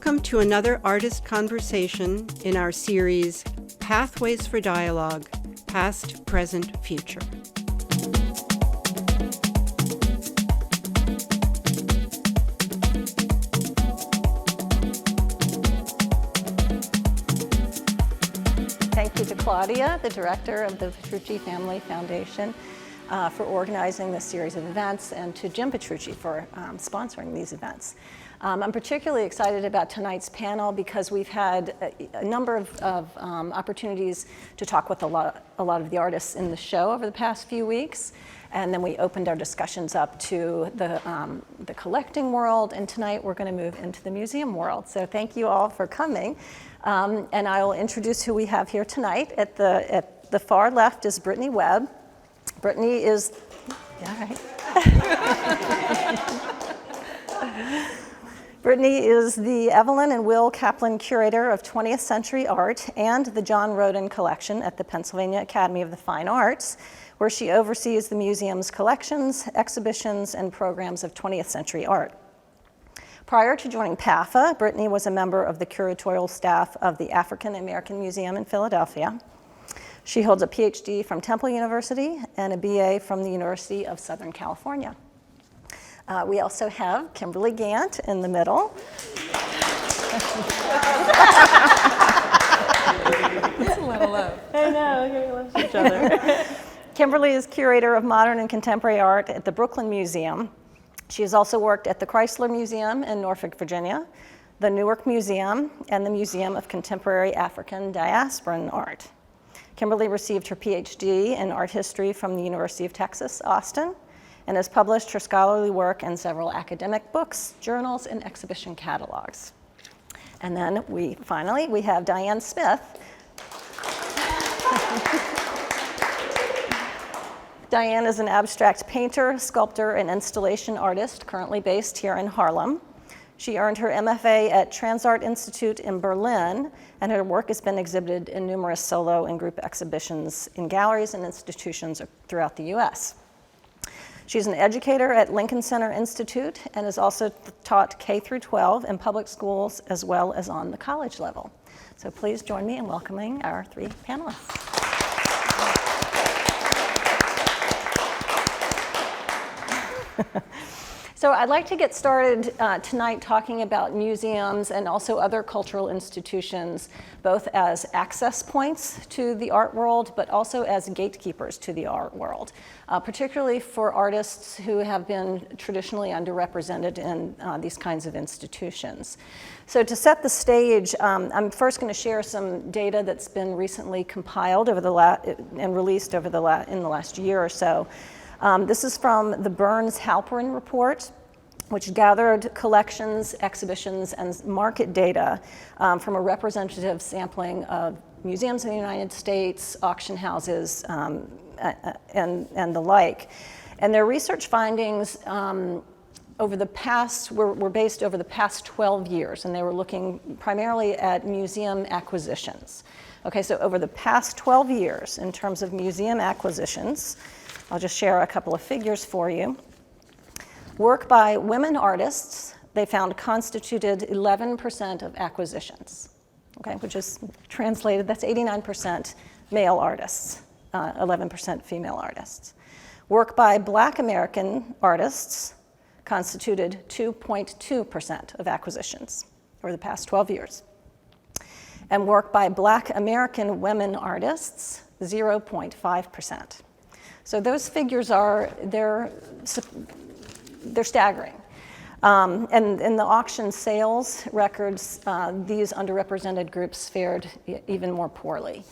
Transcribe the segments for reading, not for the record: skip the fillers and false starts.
Welcome to another artist conversation in our series, Pathways for Dialogue, Past, Present, Future. Thank you to Claudia, the director of the Petrucci Family Foundation, for organizing this series of events, and to Jim Petrucci for sponsoring these events. I'm particularly excited about tonight's panel because we've had a number of opportunities to talk with a lot of the artists in the show over the past few weeks. And then we opened our discussions up to the collecting world, and tonight we're going to move into the museum world. So thank you all for coming. And I will introduce who we have here tonight. At the far left is Brittany Webb. Brittany is, Brittany is the Evelyn and Will Kaplan Curator of 20th-Century Art and the John Rhoden Collection at the Pennsylvania Academy of the Fine Arts, where she oversees the museum's collections, exhibitions, and programs of 20th-century art. Prior to joining PAFA, Brittany was a member of the curatorial staff of the African American Museum in Philadelphia. She holds a PhD from Temple University and a BA from the University of Southern California. We also have Kimberli Gant in the middle. It's a little love. I know, we love each other. Kimberli is curator of modern and contemporary art at the Brooklyn Museum. She has also worked at the Chrysler Museum in Norfolk, Virginia, the Newark Museum, and the Museum of Contemporary African Diasporan Art. Kimberli received her PhD in art history from the University of Texas, Austin, and has published her scholarly work in several academic books, journals, and exhibition catalogs. And then finally we have Dianne Smith. Dianne is an abstract painter, sculptor, and installation artist currently based here in Harlem. She earned her MFA at Transart Institute in Berlin, and her work has been exhibited in numerous solo and group exhibitions in galleries and institutions throughout the US. She's an educator at Lincoln Center Institute and has also taught K through 12 in public schools as well as on the college level. So please join me in welcoming our three panelists. So I'd like to get started tonight talking about museums and also other cultural institutions, both as access points to the art world, but also as gatekeepers to the art world, particularly for artists who have been traditionally underrepresented in these kinds of institutions. So to set the stage, I'm first going to share some data that's been recently compiled over and released over in the last year or so. This is from the Burns-Halperin report, which gathered collections, exhibitions, and market data from a representative sampling of museums in the United States, auction houses, and the like. And their research findings were based over the past 12 years, and they were looking primarily at museum acquisitions. Okay, so over the past 12 years, in terms of museum acquisitions, I'll just share a couple of figures for you. Work by women artists, they found constituted 11% of acquisitions, okay, which is translated, that's 89% male artists, 11% female artists. Work by Black American artists constituted 2.2% of acquisitions over the past 12 years. And work by Black American women artists, 0.5%. So those figures they're staggering. And in the auction sales records, these underrepresented groups fared even more poorly.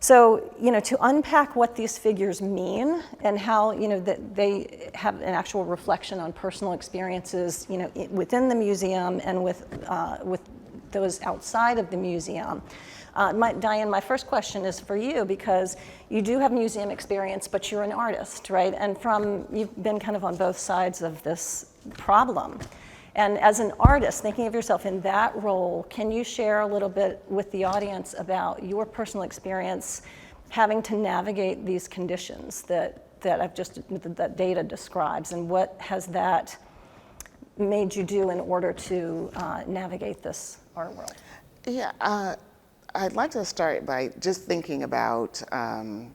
So, to unpack what these figures mean and how, that they have an actual reflection on personal experiences, within the museum and with those outside of the museum. Dianne, my first question is for you, because you do have museum experience, but you're an artist, right? And you've been kind of on both sides of this problem. And as an artist, thinking of yourself in that role, can you share a little bit with the audience about your personal experience having to navigate these conditions that data describes, and what has that made you do in order to navigate this art world? Yeah, I'd like to start by just thinking about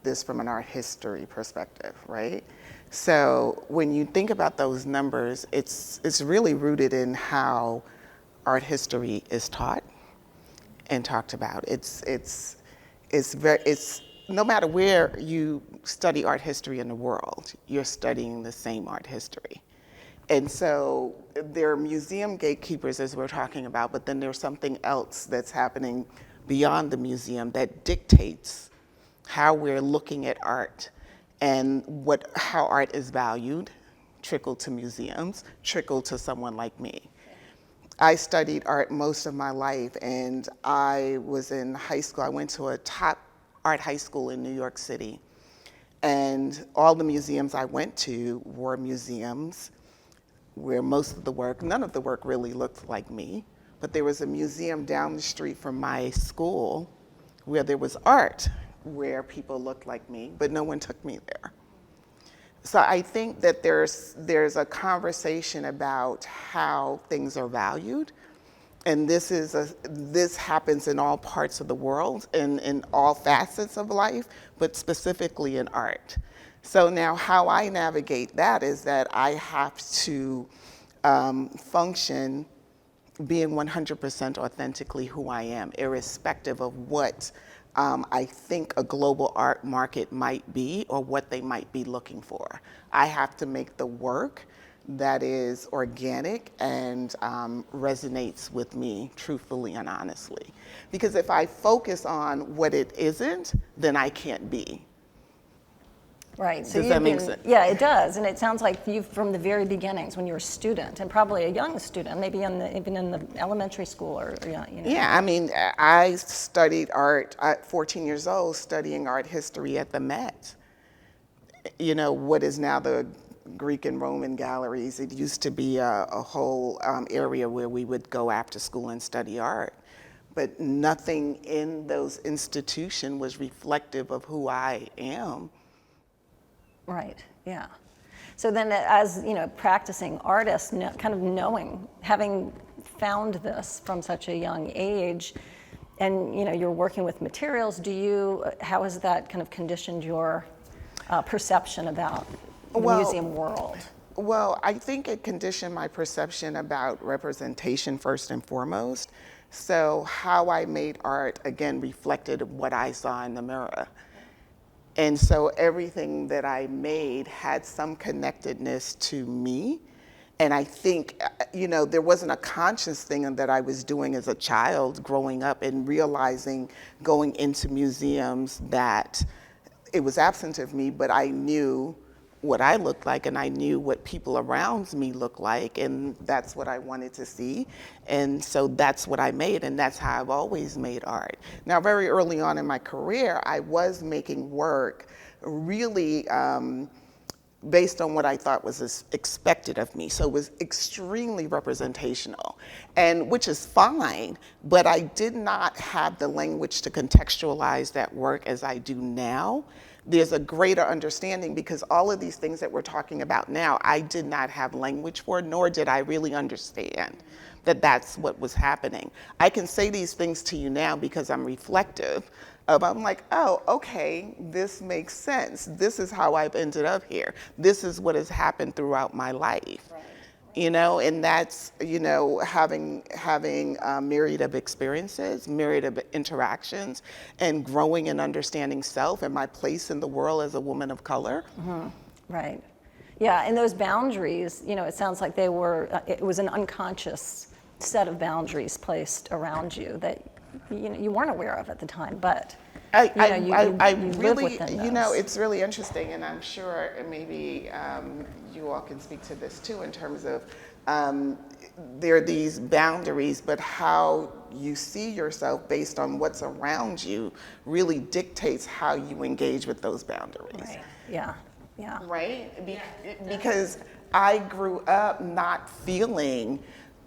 this from an art history perspective, right? So when you think about those numbers, it's really rooted in how art history is taught and talked about. It's no matter where you study art history in the world, you're studying the same art history. And so there are museum gatekeepers, as we're talking about, but then there's something else that's happening beyond the museum that dictates how we're looking at art and how art is valued, trickled to museums, trickled to someone like me. I studied art most of my life, and I was in high school. I went to a top art high school in New York City, and all the museums I went to were museums where most of the work, none of the work really looked like me, but there was a museum down the street from my school where there was art where people looked like me, but no one took me there. So I think that there's a conversation about how things are valued, and this happens in all parts of the world and in all facets of life, but specifically in art. So now how I navigate that is that I have to function being 100% authentically who I am, irrespective of what I think a global art market might be or what they might be looking for. I have to make the work that is organic and resonates with me truthfully and honestly. Because if I focus on what it isn't, then I can't be. Right. So does that make sense? Yeah, it does. And it sounds like you, from the very beginnings, when you were a student, and probably a young student, maybe even in the elementary school or you know. Yeah, I mean, I studied art at 14 years old, studying art history at the Met. You know, what is now the Greek and Roman galleries. It used to be a whole area where we would go after school and study art. But nothing in those institutions was reflective of who I am. Right, yeah. So then as, you know, practicing artist, kind of knowing, having found this from such a young age, and, you know, you're working with materials, how has that kind of conditioned your perception about the museum world? Well, I think it conditioned my perception about representation first and foremost. So how I made art, again, reflected what I saw in the mirror. And so everything that I made had some connectedness to me. And I think, you know, there wasn't a conscious thing that I was doing as a child growing up and realizing going into museums that it was absent of me, but I knew what I looked like and I knew what people around me looked like, and that's what I wanted to see. And so that's what I made, and that's how I've always made art. Now, very early on in my career, I was making work really based on what I thought was expected of me. So it was extremely representational, and which is fine, but I did not have the language to contextualize that work as I do now. There's a greater understanding because all of these things that we're talking about now, I did not have language for, nor did I really understand that that's what was happening. I can say these things to you now because I'm reflective. I'm like, oh, okay, this makes sense. This is how I've ended up here. This is what has happened throughout my life. Right. You know, and that's, you know, having a myriad of experiences, myriad of interactions, and growing and understanding self and my place in the world as a woman of color. Mm-hmm. Right. Yeah, and those boundaries, you know, it sounds like it was an unconscious set of boundaries placed around you that you weren't aware of at the time, but you live within those. You know, it's really interesting, and I'm sure maybe you all can speak to this too in terms of there are these boundaries, but how you see yourself based on what's around you really dictates how you engage with those boundaries. Right. Yeah. Yeah. Right? Because I grew up not feeling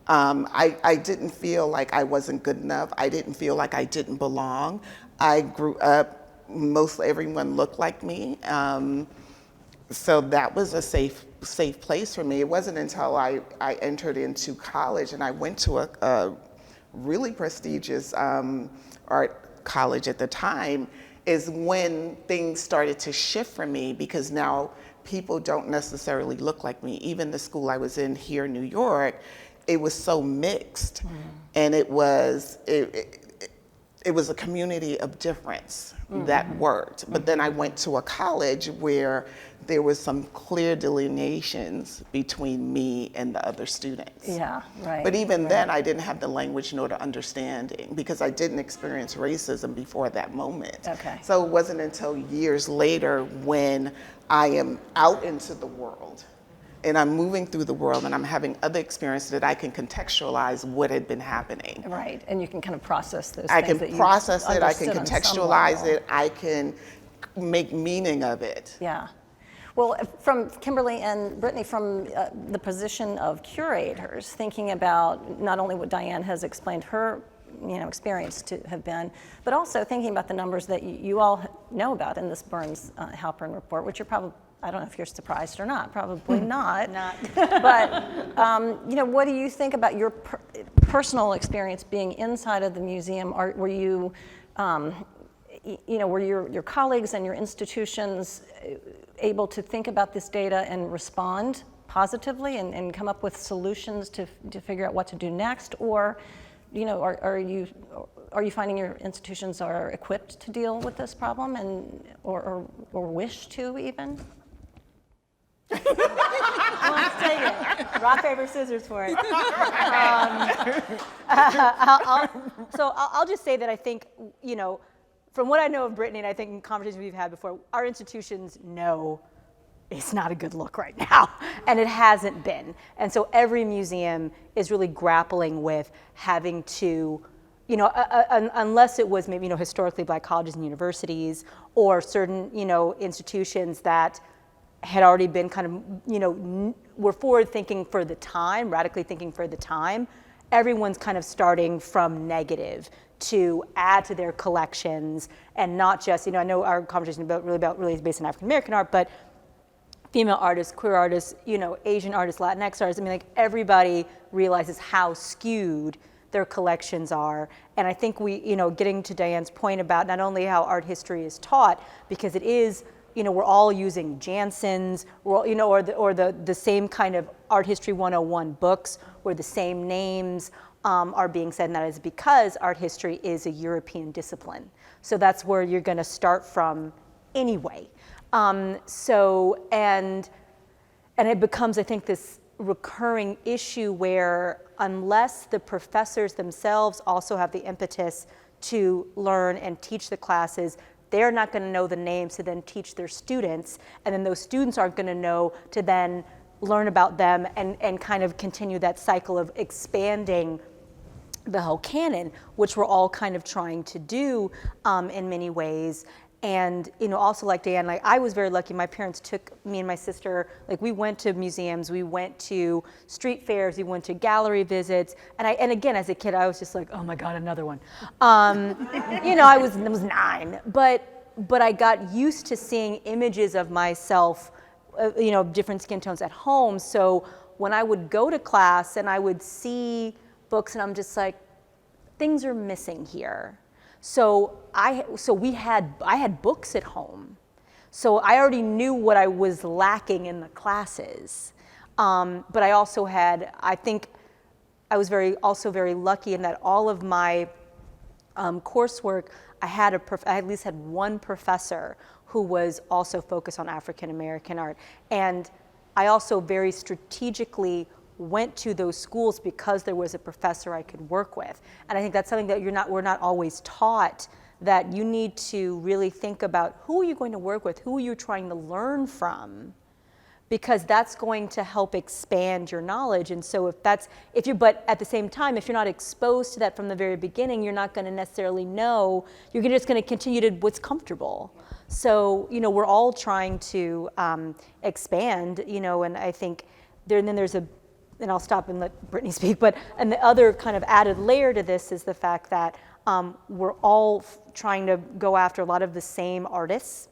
I didn't feel like I wasn't good enough. I didn't feel like I didn't belong. I grew up, mostly everyone looked like me. So that was a safe safe place for me. It wasn't until I entered into college and I went to a really prestigious art college at the time, is when things started to shift for me, because now people don't necessarily look like me. Even the school I was in here in New York, it was so mixed, and it was a community of difference that worked. But then I went to a college where there was some clear delineations between me and the other students. Yeah, right. But even then, I didn't have the language nor the understanding, because I didn't experience racism before that moment. Okay. So it wasn't until years later, when I am out into the world and I'm moving through the world and I'm having other experiences, that I can contextualize what had been happening. Right, and you can kind of process those I things can that process you it, I can understood on some contextualize level. it, I can make meaning of it. Yeah. Well, from Kimberli and Brittany, from the position of curators, thinking about not only what Dianne has explained her experience to have been, but also thinking about the numbers that you all know about in this Burns-Halpern report, which you're probably, I don't know if you're surprised or not, probably not. But, what do you think about your personal experience being inside of the museum? Were you, were your colleagues and your institutions able to think about this data and respond positively and come up with solutions to figure out what to do next? Or, are you finding your institutions are equipped to deal with this problem or wish to even? Let's take it. Rock, paper, scissors for it. I'll just say that I think, from what I know of Brittany, and I think in conversations we've had before, our institutions know it's not a good look right now, and it hasn't been. And so every museum is really grappling with having to, unless it was maybe, historically Black colleges and universities, or certain, institutions that had already been kind of, were forward thinking for the time, radically thinking for the time. Everyone's kind of starting from negative to add to their collections, and not just, I know our conversation really is based on African American art, but female artists, queer artists, Asian artists, Latinx artists, everybody realizes how skewed their collections are. And I think we, getting to Dianne's point about not only how art history is taught, because it is, we're all using Jansen's, or the same kind of art history 101 books where the same names are being said, and that is because art history is a European discipline. So that's where you're going to start from anyway. And it becomes, I think, this recurring issue where unless the professors themselves also have the impetus to learn and teach the classes, they're not going to know the names to then teach their students, and then those students aren't going to know to then learn about them and kind of continue that cycle of expanding the whole canon, which we're all kind of trying to do in many ways. And also like Dianne, I was very lucky. My parents took me and my sister, we went to museums, we went to street fairs, we went to gallery visits, and again as a kid I was just like, oh my God, another one. I was 9, but I got used to seeing images of myself, different skin tones at home. So when I would go to class and I would see books, and I'm just like, things are missing here. So I had books at home. So I already knew what I was lacking in the classes. But I also I think I was also very lucky in that all of my coursework, I at least had one professor who was also focused on African American art. And I also very strategically went to those schools because there was a professor I could work with. And I think that's something that we're not always taught, that you need to really think about who are you going to work with, who are you trying to learn from, because that's going to help expand your knowledge. And so but at the same time, if you're not exposed to that from the very beginning, you're not going to necessarily know, you're just going to continue to what's comfortable. So, we're all trying to expand, and I think there's and I'll stop and let Brittany speak, and the other kind of added layer to this is the fact that we're all trying to go after a lot of the same artists.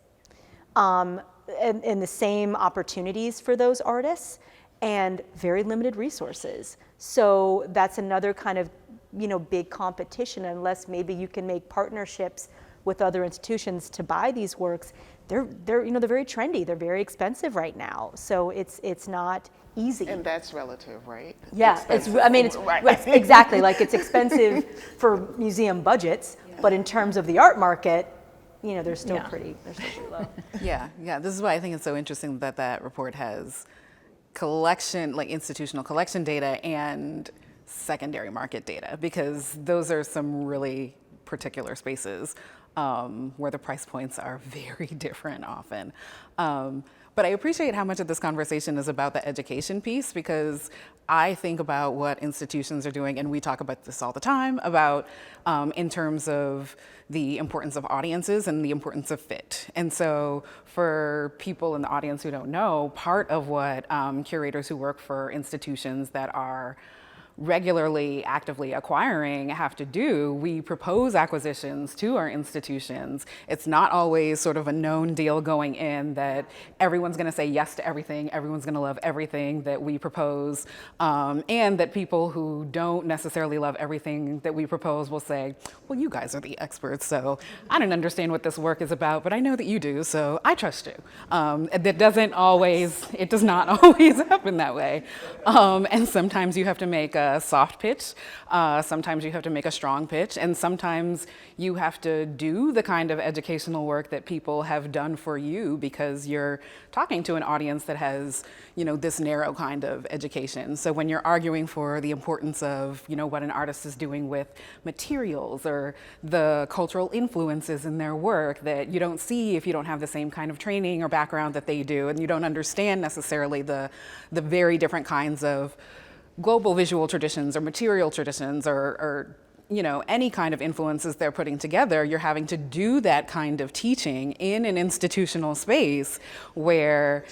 and the same opportunities for those artists, and very limited resources. So that's another kind of, big competition. Unless maybe you can make partnerships with other institutions to buy these works, they're very trendy. They're very expensive right now. So it's not easy. And that's relative, right? Yeah, it's exactly, like it's expensive for museum budgets, but in terms of the art market, they're still pretty low. Yeah. This is why I think it's so interesting that report has collection, like institutional collection data and secondary market data, because those are some really particular spaces where the price points are very different often. But I appreciate how much of this conversation is about the education piece, because I think about what institutions are doing, and we talk about this all the time, about in terms of the importance of audiences and the importance of fit. And so for people in the audience who don't know, part of what curators who work for institutions that are regularly actively acquiring have to do, we propose acquisitions to our institutions. It's not always sort of a known deal going in that everyone's going to say yes to everything, everyone's going to love everything that we propose, and that people who don't necessarily love everything that we propose will say, well, you guys are the experts, so I don't understand what this work is about, but I know that you do, so I trust you. It does not always happen that way. And sometimes you have to make a soft pitch, sometimes you have to make a strong pitch, and sometimes you have to do the kind of educational work that people have done for you because you're talking to an audience that has, this narrow kind of education. So when you're arguing for the importance of, what an artist is doing with materials or the cultural influences in their work that you don't see if you don't have the same kind of training or background that they do, and you don't understand necessarily the very different kinds of global visual traditions or material traditions or any kind of influences they're putting together, you're having to do that kind of teaching in an institutional space where,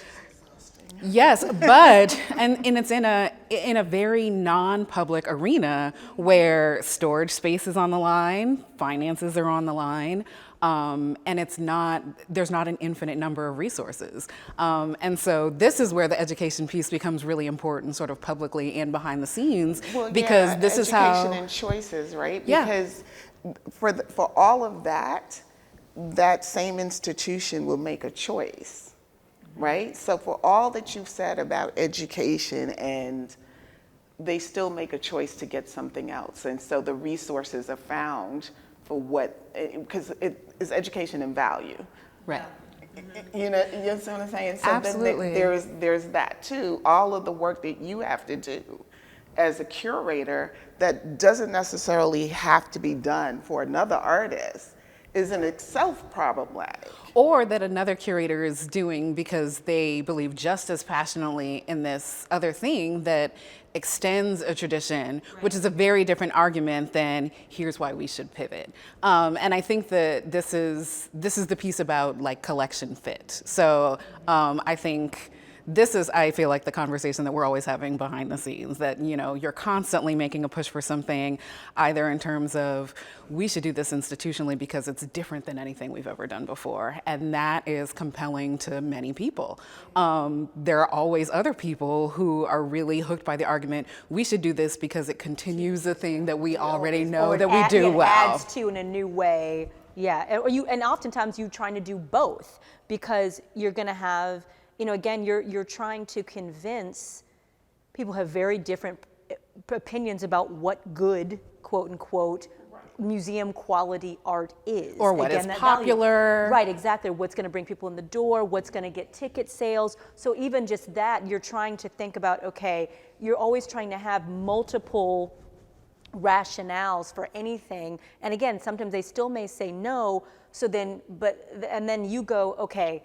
yes, but, and it's in a very non-public arena where storage space is on the line, finances are on the line, and there's not an infinite number of resources. And so this is where the education piece becomes really important, sort of publicly and behind the scenes, because this is how— education and choices, right? Yeah. Because for all of that, that same institution will make a choice, right? So for all that you've said about education, and they still make a choice to get something else. And so the resources are found for because it is education and value. Right. You know what I'm saying? So Absolutely. Then there's that too. All of the work that you have to do as a curator that doesn't necessarily have to be done for another artist is in itself problematic. Or that another curator is doing because they believe just as passionately in this other thing that extends a tradition, which is a very different argument than here's why we should pivot. And I think that this is the piece about like collection fit. So I think this is, I feel like, the conversation that we're always having behind the scenes, that, you're constantly making a push for something, either in terms of we should do this institutionally because it's different than anything we've ever done before. And that is compelling to many people. There are always other people who are really hooked by the argument, we should do this because it continues a thing that we already know that we do well. Adds to in a new way. Yeah, and oftentimes you're trying to do both because you're going to have, again, you're trying to convince people have very different opinions about what good, quote unquote, museum quality art is. Or what is popular. Right, exactly. What's going to bring people in the door, what's going to get ticket sales. So even just that, you're trying to think about, okay, you're always trying to have multiple rationales for anything. And again, sometimes they still may say no. So then, and then you go, okay,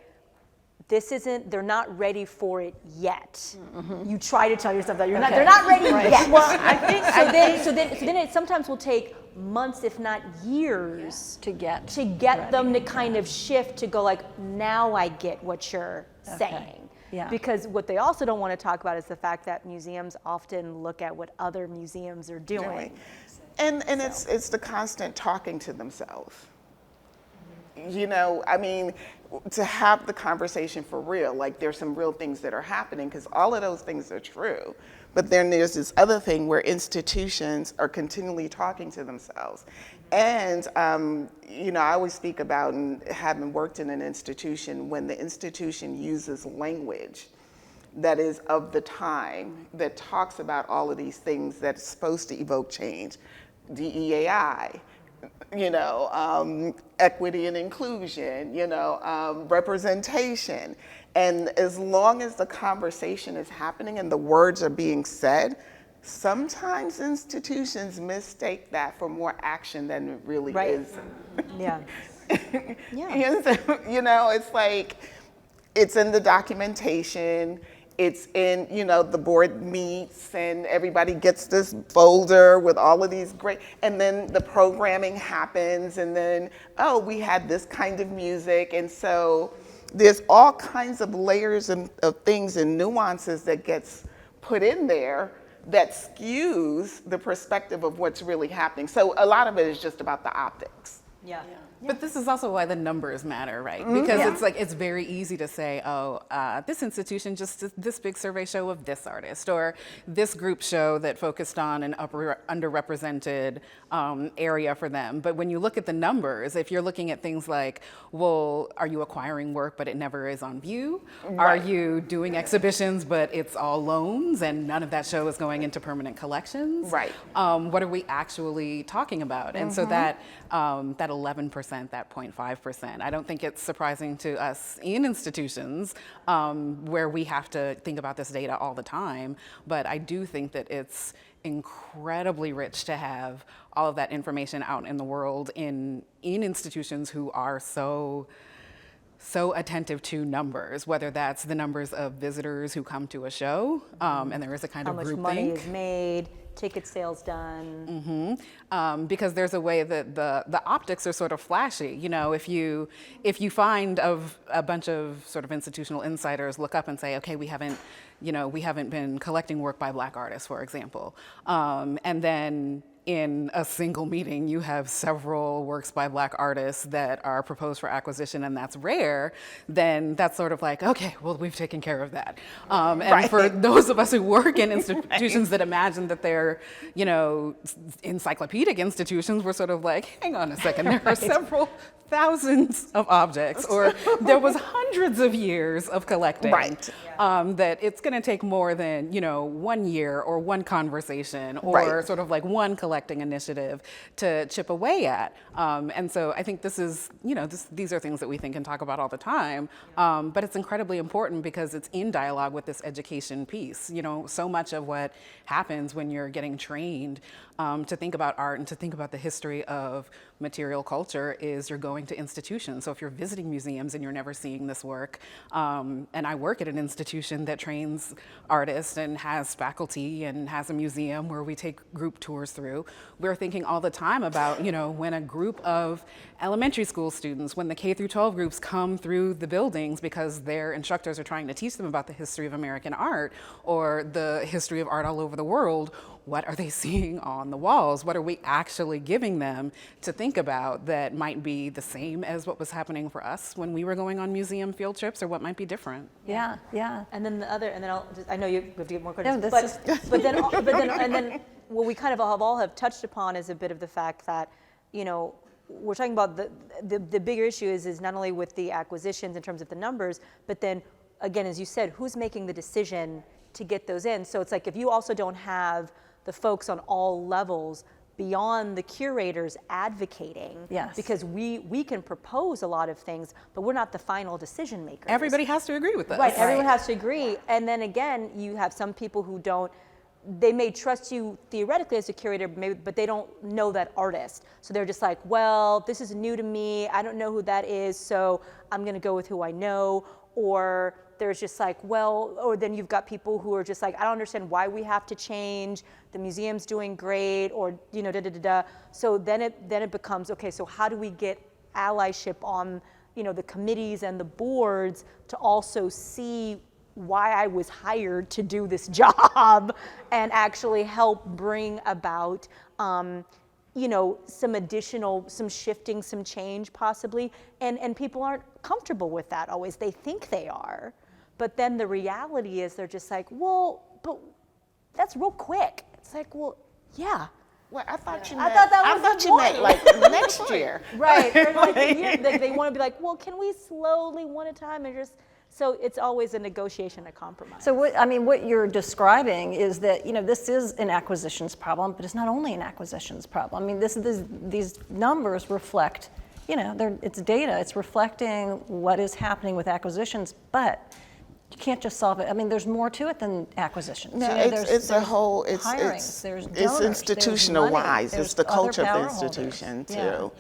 they're not ready for it yet. Mm-hmm. You try to tell yourself that they're not ready yet. Well, I think so. Then it sometimes will take months, if not years, to get them to kind of shift to go like, now I get what you're saying. Yeah. Because what they also don't want to talk about is the fact that museums often look at what other museums are doing. And it's the constant talking to themselves. you know, I mean, to have the conversation for real, like there's some real things that are happening, because all of those things are true. But then there's this other thing where institutions are continually talking to themselves. And, you know, I always speak about, and having worked in an institution, when the institution uses language that is of the time, that talks about all of these things that's supposed to evoke change, DEAI, you know, equity and inclusion, you know, representation. And as long as the conversation is happening and the words are being said, sometimes institutions mistake that for more action than it really is. Yeah. You know, it's like, it's in the documentation, it's in, you know, the board meets and everybody gets this folder with all of these great, and then the programming happens, and then, oh, we had this kind of music. And so there's all kinds of layers of things and nuances that gets put in there that skews the perspective of what's really happening. So a lot of it is just about the optics. Yeah. But this is also why the numbers matter, right? Because it's like, it's very easy to say, oh, this institution just did this big survey show of this artist, or this group show that focused on an underrepresented area for them. But when you look at the numbers, if you're looking at things like, well, are you acquiring work but it never is on view? Right. Are you doing exhibitions but it's all loans and none of that show is going into permanent collections? Right. What are we actually talking about? And so that 11%, that 0.5%. I don't think it's surprising to us in institutions where we have to think about this data all the time, but I do think that it's incredibly rich to have all of that information out in the world in institutions who are so attentive to numbers, whether that's the numbers of visitors who come to a show, and there is a kind of groupthink. How much money is made, ticket sales done. Because there's a way that the optics are sort of flashy. You know, if you find of a bunch of sort of institutional insiders look up and say, okay, we haven't been collecting work by Black artists, for example, and then in a single meeting, you have several works by Black artists that are proposed for acquisition, and that's rare, then that's sort of like, okay, well, we've taken care of that. And for those of us who work in institutions that imagine that they're, you know, encyclopedic institutions, we're sort of like, hang on a second, there are several thousands of objects, or there was hundreds of years of collecting. That it's going to take more than, you know, 1 year or one conversation or sort of like one collecting initiative to chip away at. And so I think this is, you know, these are things that we think and talk about all the time, but it's incredibly important because it's in dialogue with this education piece. You know, so much of what happens when you're getting trained to think about art and to think about the history of material culture is you're going to institutions. So if you're visiting museums and you're never seeing this work, and I work at an institution that trains artists and has faculty and has a museum where we take group tours through, we're thinking all the time about, you know, when a group of elementary school students, when the K through 12 groups come through the buildings because their instructors are trying to teach them about the history of American art or the history of art all over the world, what are they seeing on the walls? What are we actually giving them to think about that might be the same as what was happening for us when we were going on museum field trips, or what might be different? Yeah. And then I'll just, I know you have to get more questions, No, but then what we kind of all have touched upon is a bit of the fact that, you know, we're talking about the bigger issue is not only with the acquisitions in terms of the numbers, but then again, as you said, who's making the decision to get those in? So it's like, if you also don't have the folks on all levels beyond the curators advocating, because we can propose a lot of things, but we're not the final decision makers. Everybody has to agree with us. Right, everyone has to agree. And then again, you have some people who don't, they may trust you theoretically as a curator, but they don't know that artist. So they're just like, well, this is new to me, I don't know who that is, so I'm gonna go with who I know. Or there's just like, well, or then you've got people who are just like, I don't understand why we have to change, the museum's doing great, or, you know, So then it becomes, okay, so how do we get allyship on, you know, the committees and the boards to also see why I was hired to do this job and actually help bring about some additional, some shifting, some change possibly, and people aren't comfortable with that always. They think they are, but then the reality is they're just like, well, but that's real quick. It's like, well, yeah. Well, I thought you important. meant like next year. Right, or like a year, they want to be like, well, can we slowly one at a time and just, so it's always a negotiation, a compromise. So what you're describing is that, this is an acquisitions problem, but it's not only an acquisitions problem. I mean, these numbers reflect, it's data, it's reflecting what is happening with acquisitions, but you can't just solve it. I mean, there's more to it than acquisitions. No, it's a whole, it's there's donors, it's institutionalized. there's It's the culture of the other power institution holders. too.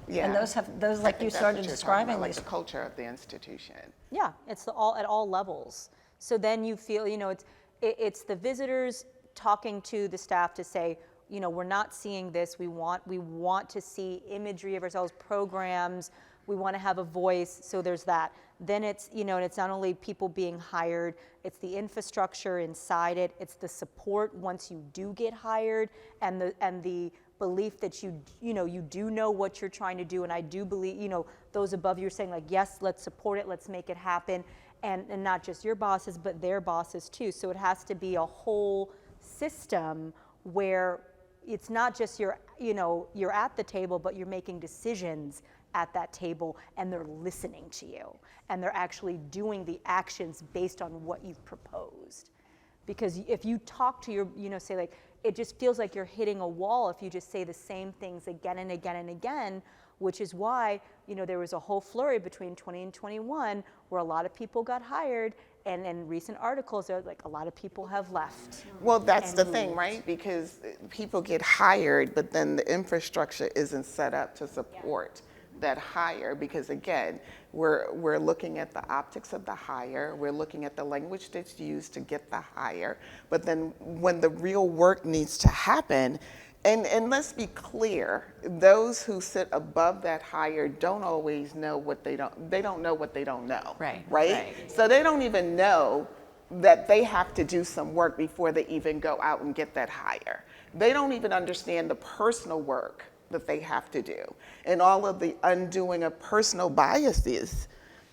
Yeah. And those like you started describing, like the culture of the institution. Yeah, it's at all levels. So then you feel, it's the visitors talking to the staff to say, we're not seeing this. We want to see imagery of ourselves, programs. We want to have a voice. So there's that. Then it's, and it's not only people being hired, it's the infrastructure inside it. It's the support once you do get hired, and the belief that you do know what you're trying to do. And I do believe, those above you are saying like, yes, let's support it, let's make it happen. And not just your bosses, but their bosses too. So it has to be a whole system where it's not just you're at the table, but you're making decisions at that table, and they're listening to you, and they're actually doing the actions based on what you've proposed. Because if you talk to your, say like, it just feels like you're hitting a wall if you just say the same things again and again and again, which is why, there was a whole flurry between 20 and 21 where a lot of people got hired, and in recent articles, they're like, a lot of people have left. Well, that's the thing, right? Because people get hired, but then the infrastructure isn't set up to support that hire, because again, we're looking at the optics of the hire, we're looking at the language that's used to get the hire, but then when the real work needs to happen, and let's be clear, those who sit above that hire don't always know what they don't know what they don't know. Right? So they don't even know that they have to do some work before they even go out and get that hire. They don't even understand the personal work that they have to do, and all of the undoing of personal biases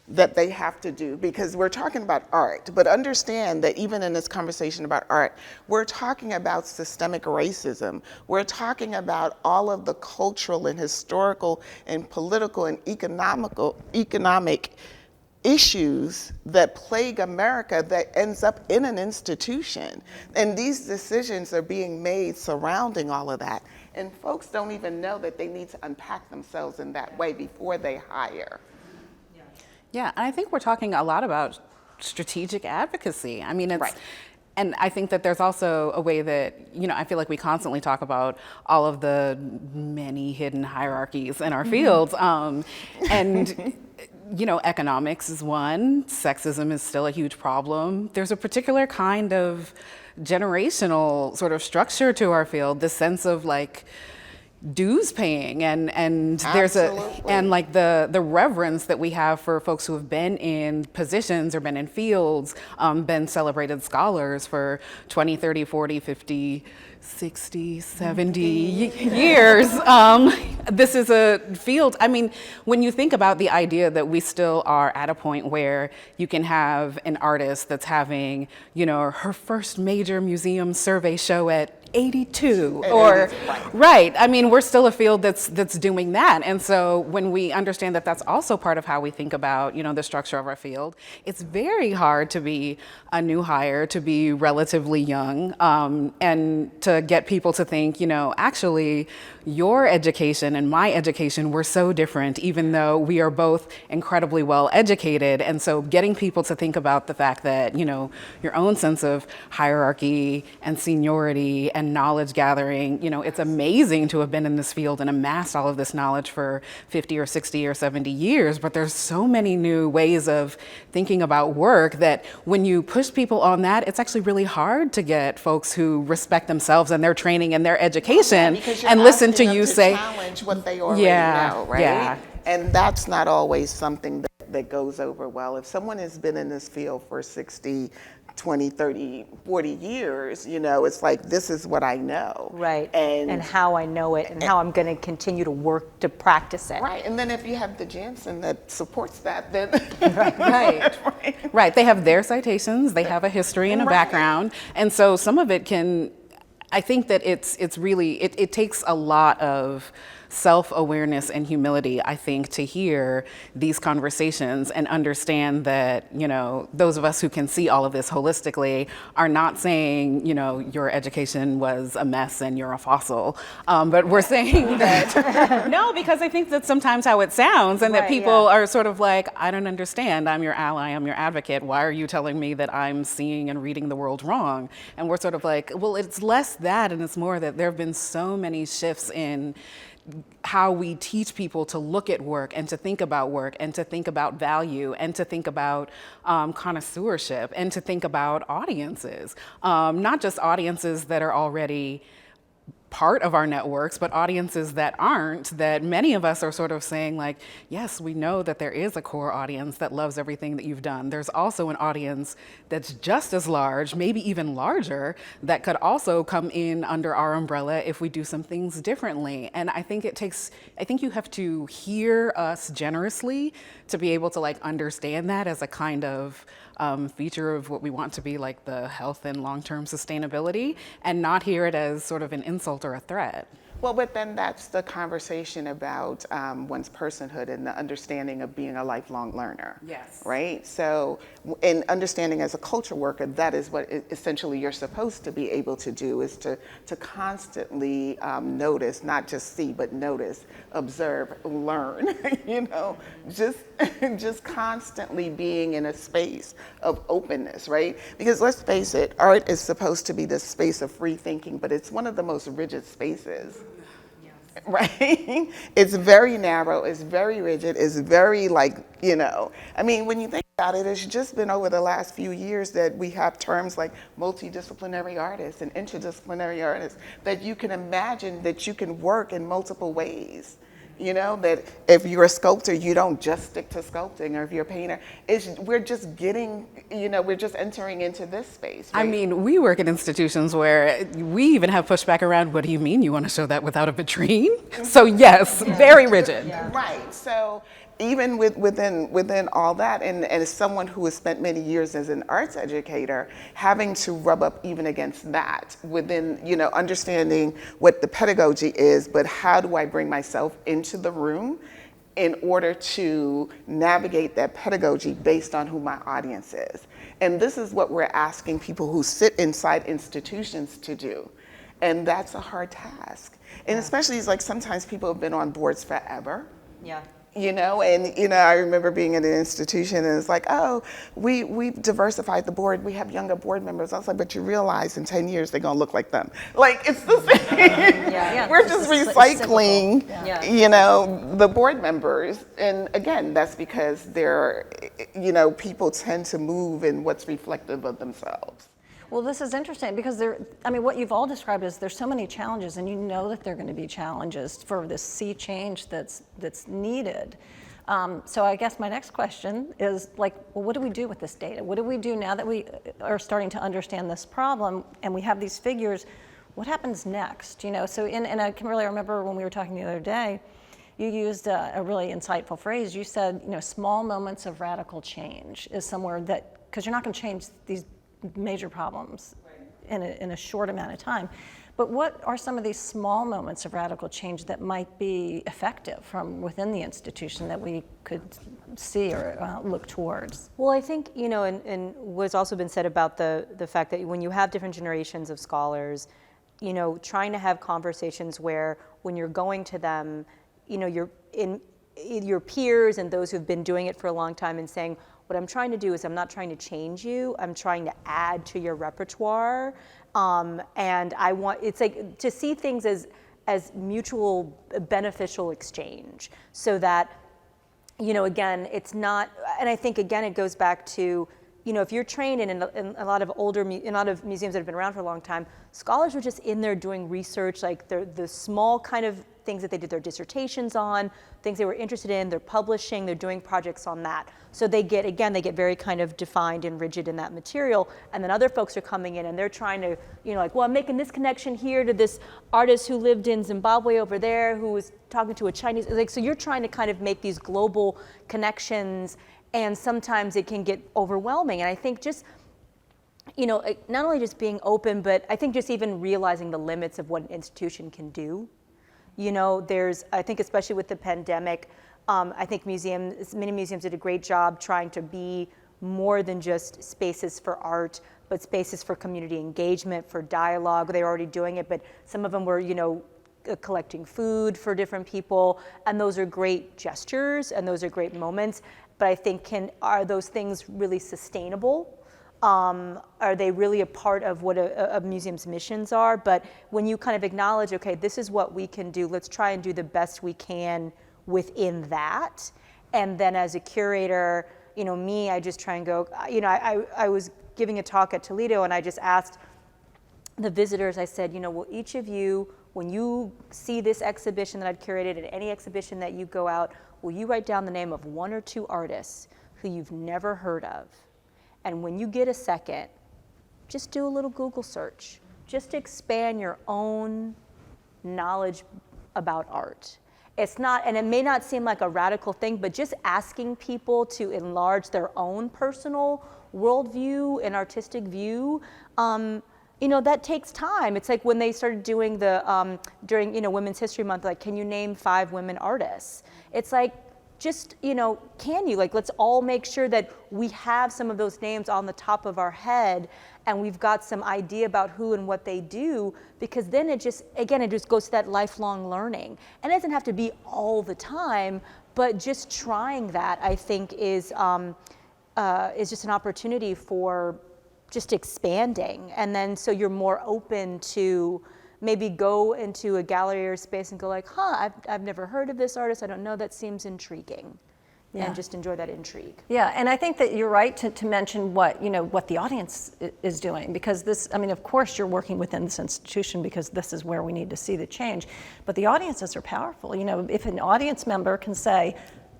that they have to do, because we're talking about art, but understand that even in this conversation about art, we're talking about systemic racism. We're talking about all of the cultural and historical and political and economic issues that plague America that ends up in an institution. And these decisions are being made surrounding all of that. And folks don't even know that they need to unpack themselves in that way before they hire. Yeah, and I think we're talking a lot about strategic advocacy. I mean, it's, and I think that there's also a way that, I feel like we constantly talk about all of the many hidden hierarchies in our fields. And economics is one, sexism is still a huge problem. There's a particular kind of generational sort of structure to our field, the sense of like dues paying, and there's and like the reverence that we have for folks who have been in positions or been in fields, been celebrated scholars for 20, 30, 40, 50, 60, 70 years. This is a field, I mean, when you think about the idea that we still are at a point where you can have an artist that's having, her first major museum survey show at 82 or right. I mean, we're still a field that's doing that. And so when we understand that that's also part of how we think about, the structure of our field, it's very hard to be a new hire, to be relatively young, and to get people to think, actually your education and my education were so different, even though we are both incredibly well educated. And so getting people to think about the fact that, your own sense of hierarchy and seniority and knowledge gathering, it's amazing to have been in this field and amassed all of this knowledge for 50 or 60 or 70 years, but there's so many new ways of thinking about work that when you push people on that, it's actually really hard to get folks who respect themselves and their training and their education and listen to you say, challenge what they already know, right? And that's not always something that that goes over well. If someone has been in this field for 60, 20, 30, 40 years, you know, it's like, this is what I know. Right. And how I know it and how I'm going to continue to work to practice it. Right. And then if you have the Jansen that supports that, then. Right. They have their citations, they have a history and a background. And so some of it can, I think that it's really, it takes a lot of self-awareness and humility, I think, to hear these conversations and understand that, you know, those of us who can see all of this holistically are not saying, you know, your education was a mess and you're a fossil, but we're saying that, no, because I think that's sometimes how it sounds, and that people are sort of like, I don't understand, I'm your ally, I'm your advocate, why are you telling me that I'm seeing and reading the world wrong? And we're sort of like, well, it's less that, and it's more that there have been so many shifts in how we teach people to look at work and to think about work and to think about value and to think about connoisseurship and to think about audiences, not just audiences that are already part of our networks, but audiences that aren't, that many of us are sort of saying like, yes, we know that there is a core audience that loves everything that you've done. There's also an audience that's just as large, maybe even larger, that could also come in under our umbrella if we do some things differently. And I think you have to hear us generously to be able to like understand that as a kind of feature of what we want to be like the health and long-term sustainability, and not hear it as sort of an insult or a threat. Well, but then that's the conversation about one's personhood and the understanding of being a lifelong learner. Yes. Right? So, in understanding as a culture worker, that is what essentially you're supposed to be able to do, is to constantly notice, not just see, but notice, observe, learn, you know, just constantly being in a space of openness, right? Because let's face it, art is supposed to be this space of free thinking, but it's one of the most rigid spaces. Right? It's very narrow, it's very rigid, it's very like, you know, I mean, when you think about it, it's just been over the last few years that we have terms like multi-disciplinary artists and interdisciplinary artists, that you can imagine that you can work in multiple ways. You know, that if you're a sculptor, you don't just stick to sculpting, or if you're a painter, we're just getting, you know, we're just entering into this space. Right? I mean, we work at institutions where we even have pushback around, what do you mean you want to show that without a vitrine? So yes, very rigid. Yeah. Right, so even within all that, and as someone who has spent many years as an arts educator, having to rub up even against that within, you know, understanding what the pedagogy is, but how do I bring myself into the room in order to navigate that pedagogy based on who my audience is. And this is what we're asking people who sit inside institutions to do. And that's a hard task. And especially, it's like sometimes people have been on boards forever. Yeah. You know, and you know, I remember being in an institution and it's like, oh, we've diversified the board, we have younger board members. I was like, but you realize in 10 years they're gonna look like them. Like, it's the same. We're just recycling, you know, the board members. And again, that's because they're, you know, people tend to move in what's reflective of themselves. Well, this is interesting because I mean, what you've all described is there's so many challenges, and you know that there are going to be challenges for this sea change that's needed. So I guess my next question is like, well, what do we do with this data? What do we do now that we are starting to understand this problem and we have these figures? What happens next? You know, so and I can really remember when we were talking the other day, you used a really insightful phrase. You said, you know, small moments of radical change is somewhere that, because you're not going to change these major problems in a short amount of time. But what are some of these small moments of radical change that might be effective from within the institution that we could see or look towards? Well, I think, you know, and what's also been said about the fact that when you have different generations of scholars, you know, trying to have conversations where when you're going to them, you know, you're in your peers and those who've been doing it for a long time and saying, what I'm trying to do is I'm not trying to change you, I'm trying to add to your repertoire. And I want, it's like to see things as mutual beneficial exchange so that, you know, again, it's not, and I think again, it goes back to, if you're trained in a lot of in a lot of museums that have been around for a long time, scholars are just in there doing research, like the small kind of things that they did their dissertations on, things they were interested in, they're publishing, they're doing projects on that. So they get very kind of defined and rigid in that material. And then other folks are coming in and they're trying to, like, well, I'm making this connection here to this artist who lived in Zimbabwe over there who was talking to a Chinese, like, so you're trying to kind of make these global connections, and sometimes it can get overwhelming. And I think just, not only just being open, but I think just even realizing the limits of what an institution can do. I think especially with the pandemic, I think many museums did a great job trying to be more than just spaces for art, but spaces for community engagement, for dialogue. They were already doing it, but some of them were, collecting food for different people, and those are great gestures, and those are great moments. But I think, are those things really sustainable? Are they really a part of what a museum's missions are? But when you kind of acknowledge, okay, this is what we can do, let's try and do the best we can within that. And then as a curator, I just try and go, I was giving a talk at Toledo and I just asked the visitors, I said, will each of you, when you see this exhibition that I've curated, at any exhibition that you go out, will you write down the name of 1 or 2 artists who you've never heard of? And when you get a second, just do a little Google search. Just expand your own knowledge about art. It's not, and it may not seem like a radical thing, but just asking people to enlarge their own personal worldview and artistic view, that takes time. It's like when they started doing during Women's History Month, like, can you name 5 women artists? It's like, just, can you? Like, let's all make sure that we have some of those names on the top of our head and we've got some idea about who and what they do, because then it just goes to that lifelong learning. And it doesn't have to be all the time, but just trying that, I think, is just an opportunity for just expanding. And then so you're more open to maybe go into a gallery or space and go like, I've never heard of this artist, I don't know, that seems intriguing. Yeah. And just enjoy that intrigue. Yeah, and I think that you're right to mention what the audience is doing, because this, of course you're working within this institution because this is where we need to see the change, but the audiences are powerful. If an audience member can say,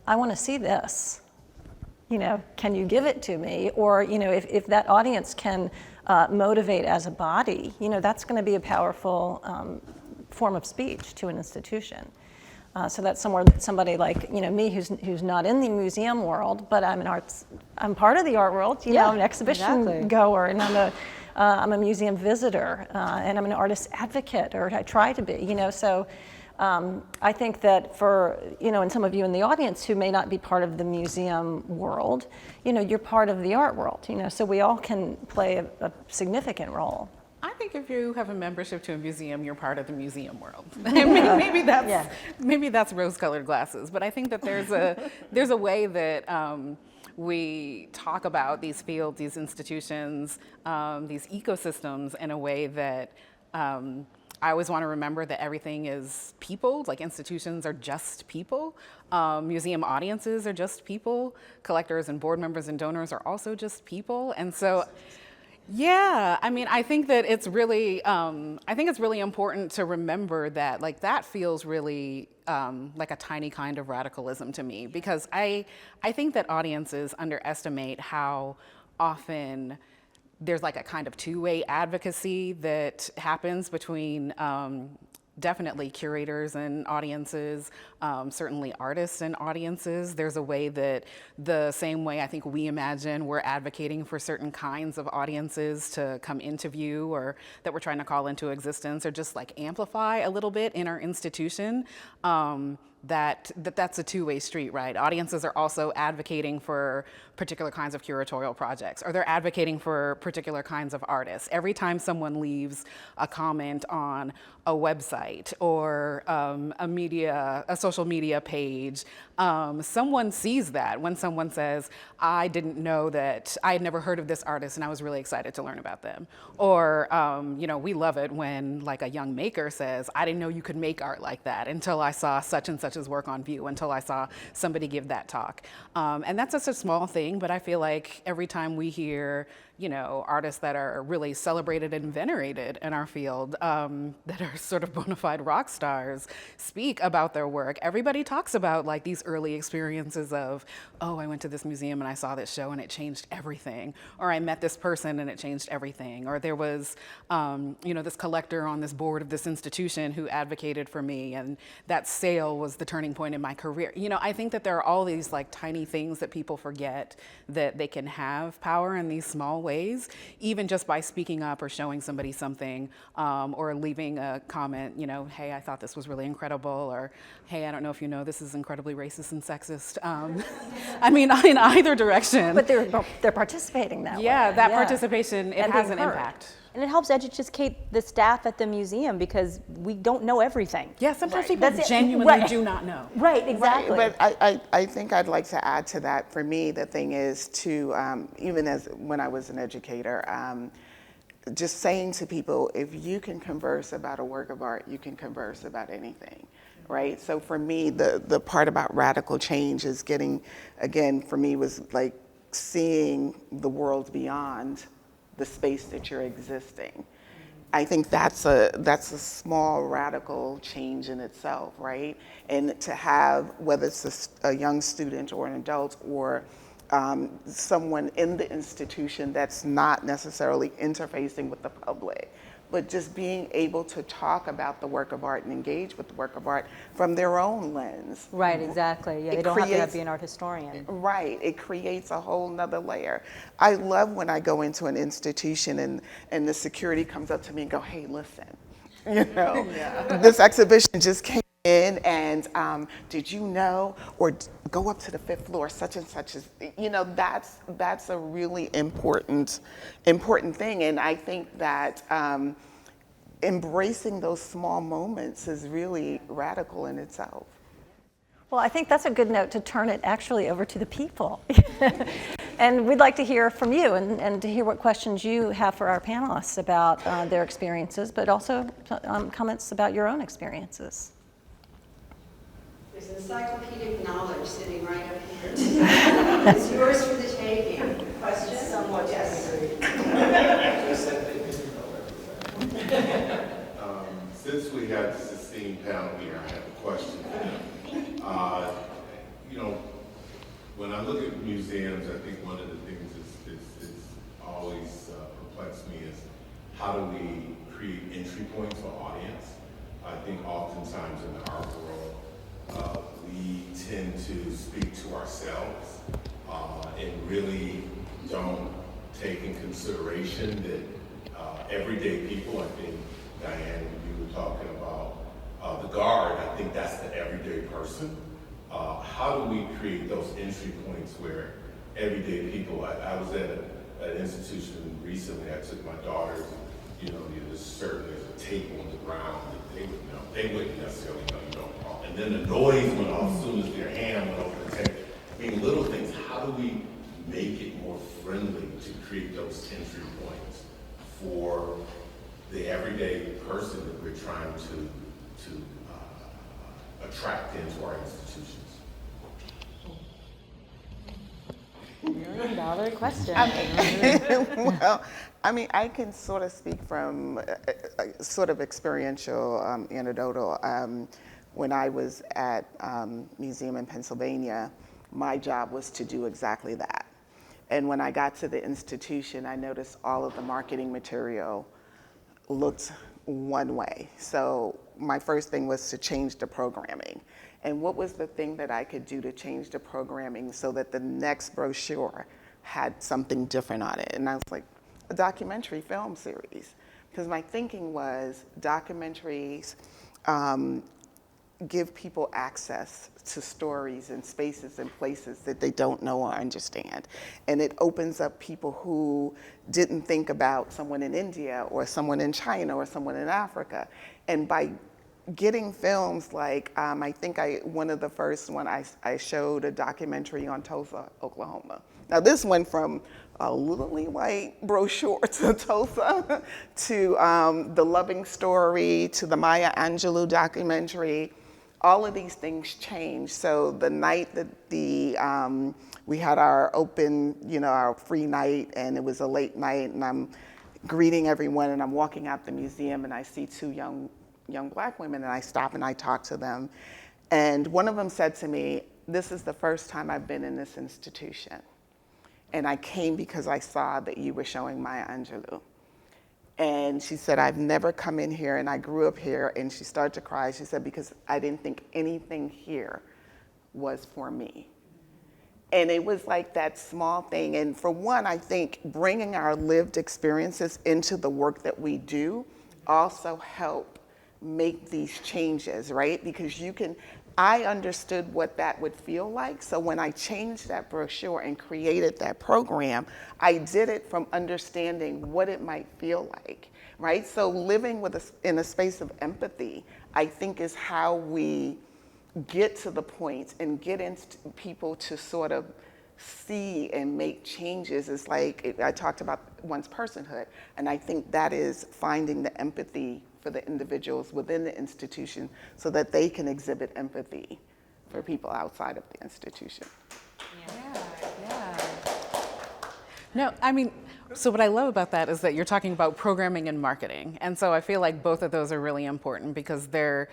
I want to see this, can you give it to me? Or, if that audience can motivate as a body, that's going to be a powerful form of speech to an institution. So that's somebody like me who's not in the museum world, but I'm part of the art world. I'm an exhibition goer, and I'm a museum visitor, and I'm an artist advocate, or I try to be. So I think that for and some of you in the audience who may not be part of the museum world, you're part of the art world. So we all can play a significant role. I think if you have a membership to a museum, you're part of the museum world. maybe that's rose-colored glasses, but I think that there's a way that we talk about these fields, these institutions, these ecosystems in a way that I always want to remember that everything is people, like institutions are just people. Museum audiences are just people. Collectors and board members and donors are also just people. And so, yeah, I think that it's really, important to remember that, like, that feels really like a tiny kind of radicalism to me, because I think that audiences underestimate how often there's like a kind of two-way advocacy that happens between definitely curators and audiences, certainly artists and audiences. There's a way that the same way I think we imagine we're advocating for certain kinds of audiences to come into view, or that we're trying to call into existence, or just like amplify a little bit in our institution. That's a two-way street, right? Audiences are also advocating for particular kinds of curatorial projects, or they're advocating for particular kinds of artists. Every time someone leaves a comment on a website or a social media page, someone sees that when someone says, I didn't know that, I had never heard of this artist and I was really excited to learn about them. Or, we love it when like a young maker says, I didn't know you could make art like that until I saw such and such such as work on view until I saw somebody give that talk. And that's just a small thing, but I feel like every time we hear, artists that are really celebrated and venerated in our field, that are sort of bona fide rock stars, speak about their work, everybody talks about like these early experiences of, oh, I went to this museum and I saw this show and it changed everything, or I met this person and it changed everything, or there was, this collector on this board of this institution who advocated for me, and that sale was the turning point in my career. I think that there are all these like tiny things that people forget that they can have power in these small ways, even just by speaking up or showing somebody something, or leaving a comment, hey, I thought this was really incredible, or hey, I don't know if you know, this is incredibly racist and sexist. I mean, in either direction. But they're participating that way. Yeah, that participation, it has an impact. And it helps educate the staff at the museum because we don't know everything. Yeah, sometimes Right. people genuinely do not know. Right, exactly. Right, but I think I'd like to add to that. For me, the thing is to, even as when I was an educator, just saying to people, if you can converse about a work of art, you can converse about anything, right? So for me, the part about radical change is getting, again, for me was like seeing the world beyond the space that you're existing. I think that's a small radical change in itself, right? And to have, whether it's a young student or an adult or someone in the institution that's not necessarily interfacing with the public, but just being able to talk about the work of art and engage with the work of art from their own lens. Right, exactly. Yeah, they don't have to be an art historian. Right, it creates a whole nother layer. I love when I go into an institution and the security comes up to me and go, hey, listen, this exhibition just came in and did you know, or go up to the 5th floor, such and such is, that's a really important thing. And I think that embracing those small moments is really radical in itself. Well, I think that's a good note to turn it actually over to the people. And we'd like to hear from you and to hear what questions you have for our panelists about their experiences, but also comments about your own experiences. There's encyclopedic knowledge sitting right up here. It's yours for the taking. Question? Somewhat, yes. Since we have this esteemed panel here, I have a question for them. When I look at museums, I think one of the things that's always perplexed me is how do we create entry points for audience? I think oftentimes in the art world, we tend to speak to ourselves and really don't take in consideration that everyday people, I think, Dianne, you were talking about the guard, I think that's the everyday person. How do we create those entry points where everyday people, I was at an institution recently, I took my daughters, there's certainly a tape on the ground that they would know. They wouldn't necessarily know you don't call. And then the noise went off as soon as their hand went over the tape. I mean, little things, how do we make it more friendly to create those entry points for the everyday person that we're trying to attract into our institutions? $1 million question. Well, I mean, I can sort of speak from sort of experiential, anecdotal. When I was at museum in Pennsylvania, my job was to do exactly that. And when I got to the institution, I noticed all of the marketing material looked one way. So my first thing was to change the programming. And what was the thing that I could do to change the programming so that the next brochure had something different on it? And I was like, a documentary film series. Because my thinking was documentaries give people access to stories and spaces and places that they don't know or understand. And it opens up people who didn't think about someone in India or someone in China or someone in Africa. And by getting films like, I think one of the first one I showed a documentary on Tulsa, Oklahoma. Now this went from a literally white brochure to Tulsa, to the Loving Story, to the Maya Angelou documentary, all of these things change. So the night that we had our open, our free night, and it was a late night, and I'm greeting everyone, and I'm walking out the museum, and I see two young Black women, and I stop and I talk to them. And one of them said to me, "This is the first time I've been in this institution. And I came because I saw that you were showing Maya Angelou." And she said, "I've never come in here, and I grew up here." And she started to cry. She said, "Because I didn't think anything here was for me." And it was like that small thing. And for one, I think bringing our lived experiences into the work that we do also help make these changes, right? Because I understood what that would feel like. So when I changed that brochure and created that program, I did it from understanding what it might feel like, right? So living in a space of empathy, I think, is how we get to the point and get people to sort of see and make changes. It's like, I talked about one's personhood, and I think that is finding the empathy for the individuals within the institution so that they can exhibit empathy for people outside of the institution. Yeah. No, I mean, so what I love about that is that you're talking about programming and marketing. And so I feel like both of those are really important because they're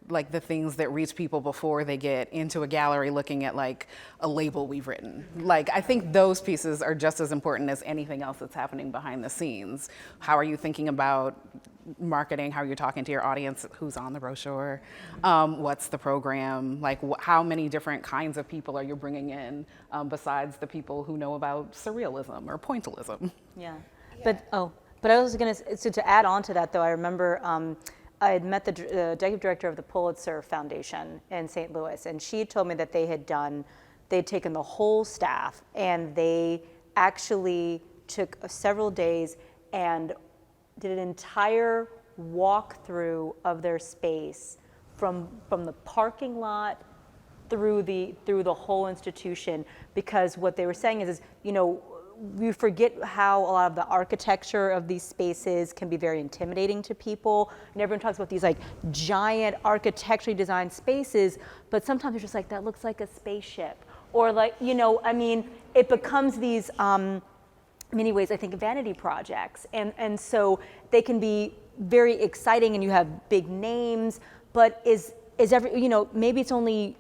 like the things that reach people before they get into a gallery looking at like a label we've written. Like, I think those pieces are just as important as anything else that's happening behind the scenes. How are you thinking about marketing? How are you talking to your audience? Who's on the brochure? What's the program? Like, how many different kinds of people are you bringing in besides the people who know about surrealism or pointillism? Yeah. But I was going to, so to add on to that though, I remember I had met the executive director of the Pulitzer Foundation in St. Louis, and she told me that they'd taken the whole staff and they actually took several days and did an entire walkthrough of their space from the parking lot through the whole institution, because what they were saying is we forget how a lot of the architecture of these spaces can be very intimidating to people. And everyone talks about these like giant architecturally designed spaces, but sometimes you're just like, that looks like a spaceship. Or like, it becomes these, many ways, I think, vanity projects. And so they can be very exciting and you have big names, but maybe it's only,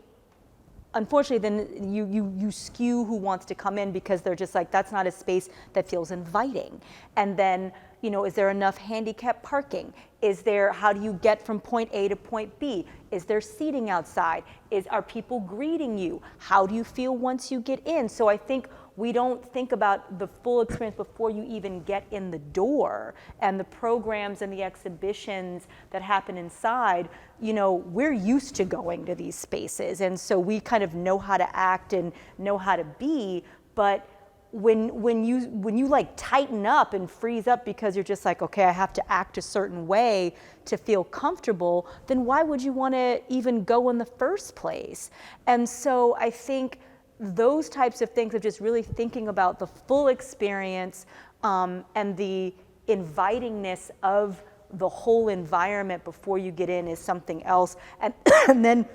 unfortunately, then you skew who wants to come in because they're just like, that's not a space that feels inviting. And then, is there enough handicap parking? How do you get from point A to point B? Is there seating outside? Are people greeting you? How do you feel once you get in? So I think we don't think about the full experience before you even get in the door, and the programs and the exhibitions that happen inside. We're used to going to these spaces, and so we kind of know how to act and know how to be, but when you like tighten up and freeze up because you're just like, okay, I have to act a certain way to feel comfortable, then why would you want to even go in the first place? And so I think those types of things of just really thinking about the full experience and the invitingness of the whole environment before you get in is something else. And then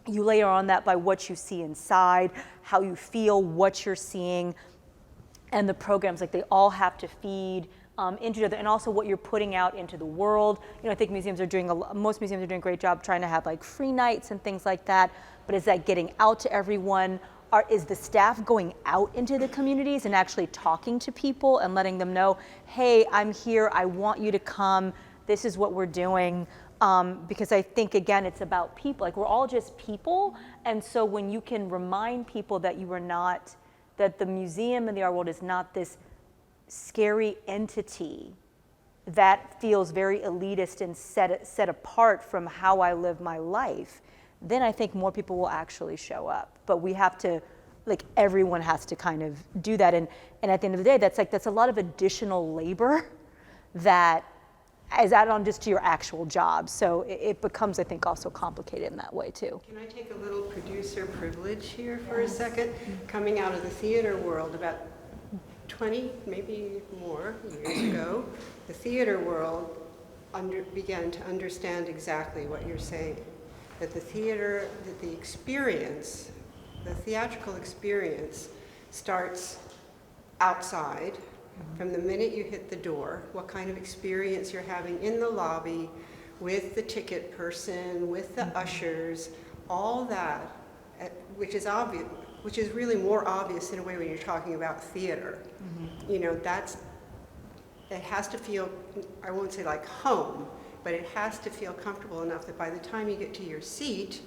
you layer on that by what you see inside, how you feel, what you're seeing, and the programs, like they all have to feed into each other, and also what you're putting out into the world. I think most museums are doing a great job trying to have like free nights and things like that, but is that getting out to everyone? Is the staff going out into the communities and actually talking to people and letting them know, hey, I'm here, I want you to come, this is what we're doing? Because I think, again, it's about people. Like, we're all just people, and so when you can remind people that that the museum and the art world is not this scary entity that feels very elitist and set apart from how I live my life, then I think more people will actually show up. But we have to, like, everyone has to kind of do that. And at the end of the day, that's a lot of additional labor that is added on just to your actual job. So it becomes, I think, also complicated in that way too. Can I take a little producer privilege here for a second? Coming out of the theater world about 20, maybe more years ago, the theater world began to understand exactly what you're saying. that the experience, the theatrical experience starts outside from the minute you hit the door, what kind of experience you're having in the lobby with the ticket person, with the ushers, all that, which is obvious, which is really more obvious in a way when you're talking about theater. You know, it has to feel, I won't say like home, but it has to feel comfortable enough that by the time you get to your seat,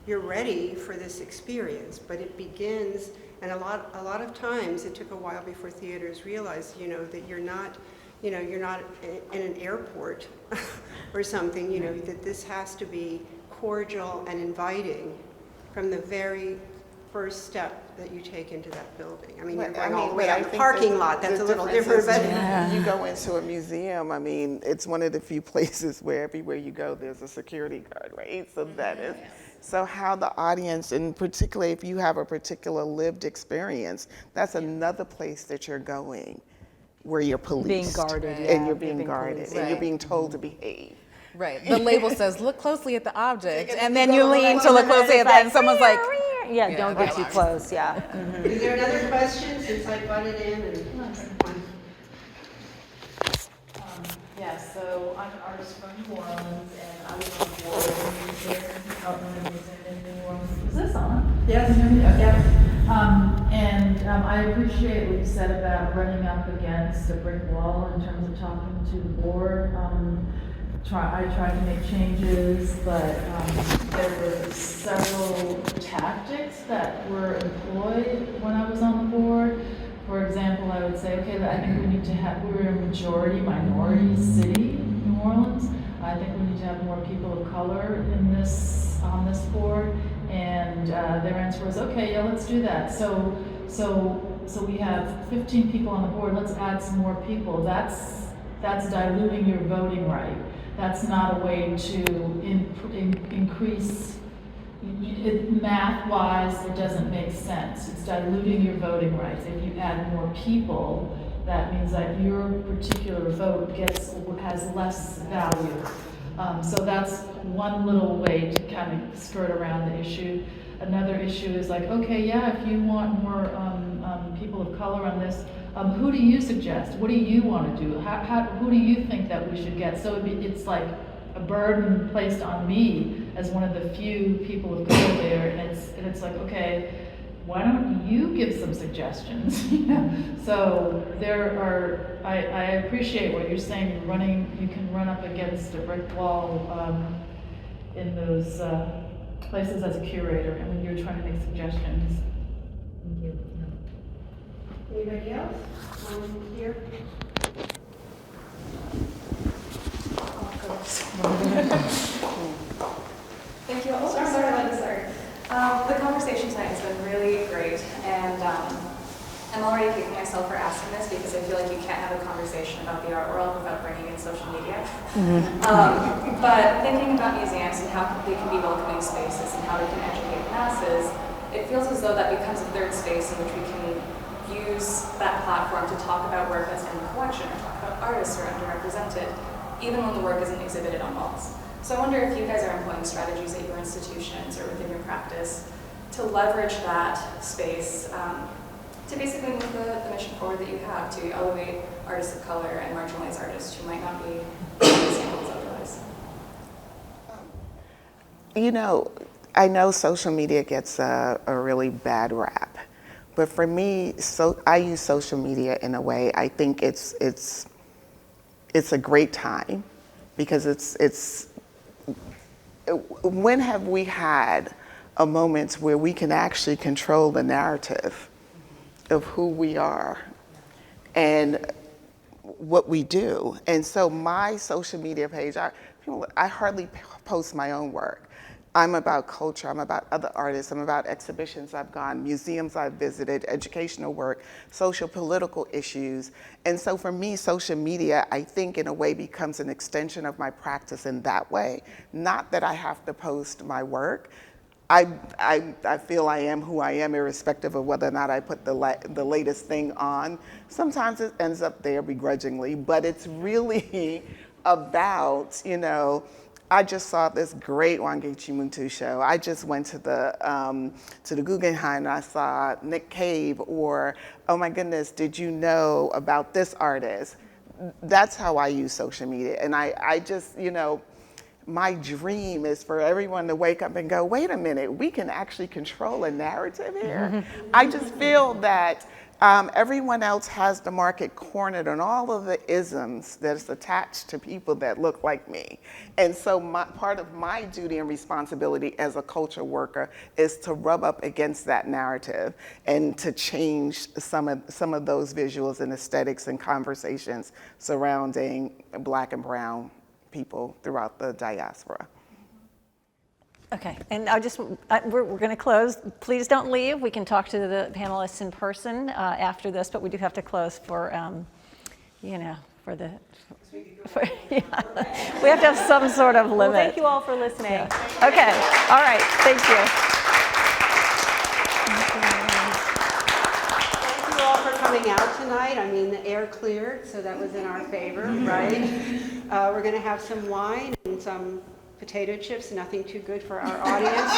you're ready for this experience. But it begins, and a lot of times it took a while before theaters realized, you know, that you're not in an airport or something, you know, that this has to be cordial and inviting from the very first step that you take into that building. I mean, you're going all the way out in the parking lot, that's a little different, but you go into a museum, I mean, it's one of the few places where everywhere you go, there's a security guard, right? So that is, so how the audience, and particularly if you have a particular lived experience, that's another place that you're going where you're policed. Being guarded, And yeah, you're being being guarded, policed. and you're being told to behave. Right. The label says, look closely at the object, and then go you to lean the to look closely at that, and someone's like, Yeah, don't get too close, yeah. is there another question since I butted in and Yeah, so I'm an artist from New Orleans, and I was on board with the Kaplan Museum in New Orleans. Is this on? Yes. Okay. I appreciate what you said about running up against a brick wall in terms of talking to the board. I tried to make changes, but there were several tactics that were employed when I was on the board. For example, I would say, okay, I think we need to have, we're a majority minority city, New Orleans. I think we need to have more people of color in this, on this board. And their answer was, okay, yeah, let's do that. So we have 15 people on the board, let's add some more people. That's diluting your voting right. That's not a way to increase, math-wise, it doesn't make sense. It's diluting your voting rights. If you add more people, that means that your particular vote has less value. So that's one little way to kind of skirt around the issue. Another issue is like, okay, yeah, if you want more people of color on this, who do you suggest? What do you want to do? Who do you think that we should get? So it's like a burden placed on me as one of the few people of color there, and it's like, okay, why don't you give some suggestions? So there are, I appreciate what you're saying. You can run up against a brick wall in those places as a curator, and when you're trying to make suggestions. Thank you. anybody else? Here. Thank you. Oh, sorry, let me start. The conversation tonight has been really great, and I'm already kicking myself for asking this because I feel like you can't have a conversation about the art world without bringing in social media. But thinking about museums and how they can be welcoming spaces and how they can educate masses, it feels as though that becomes a third space in which we can use that platform to talk about work that's in the collection or talk about artists who are underrepresented, even when the work isn't exhibited on walls. So I wonder if you guys are employing strategies at your institutions or within your practice to leverage that space to basically move the mission forward that you have to elevate artists of color and marginalized artists who might not be examples otherwise. You know, I know social media gets a really bad rap, but for me, I use social media in a way. I think it's a great time because when have we had a moment where we can actually control the narrative of who we are and what we do? And so my social media page, I hardly post my own work. I'm about culture, I'm about other artists, I'm about exhibitions I've gone, museums I've visited, educational work, social political issues. And so for me, social media, I think in a way becomes an extension of my practice in that way. Not that I have to post my work. I feel I am who I am irrespective of whether or not I put the latest thing on. Sometimes it ends up there begrudgingly, but it's really about, I just saw this great Wangechi Muntu show. I just went to the Guggenheim and I saw Nick Cave, or, oh my goodness, did you know about this artist? That's how I use social media. And I just, you know, my dream is for everyone to wake up and go, wait a minute, we can actually control a narrative here. I just feel that everyone else has the market cornered on all of the isms that's attached to people that look like me. And so part of my duty and responsibility as a culture worker is to rub up against that narrative and to change some of those visuals and aesthetics and conversations surrounding Black and brown people throughout the diaspora. Okay, and we're going to close. Please don't leave. We can talk to the panelists in person after this, but we do have to close for, you know, for the, yeah. We have to have some sort of limit. Well, thank you all for listening. Yeah. Okay, all right, thank you. Thank you all for coming out tonight. I mean, the air cleared, so that was in our favor, right? We're going to have some wine and some potato chips, nothing too good for our audience.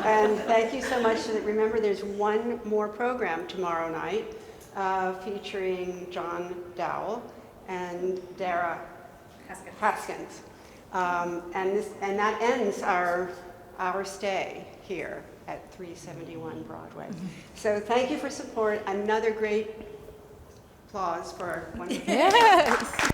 And thank you so much. Remember, there's one more program tomorrow night featuring John Dowell and Dara Haskins. And that ends our stay here at 371 Broadway. So thank you for support. Another great applause for our wonderful. Yes.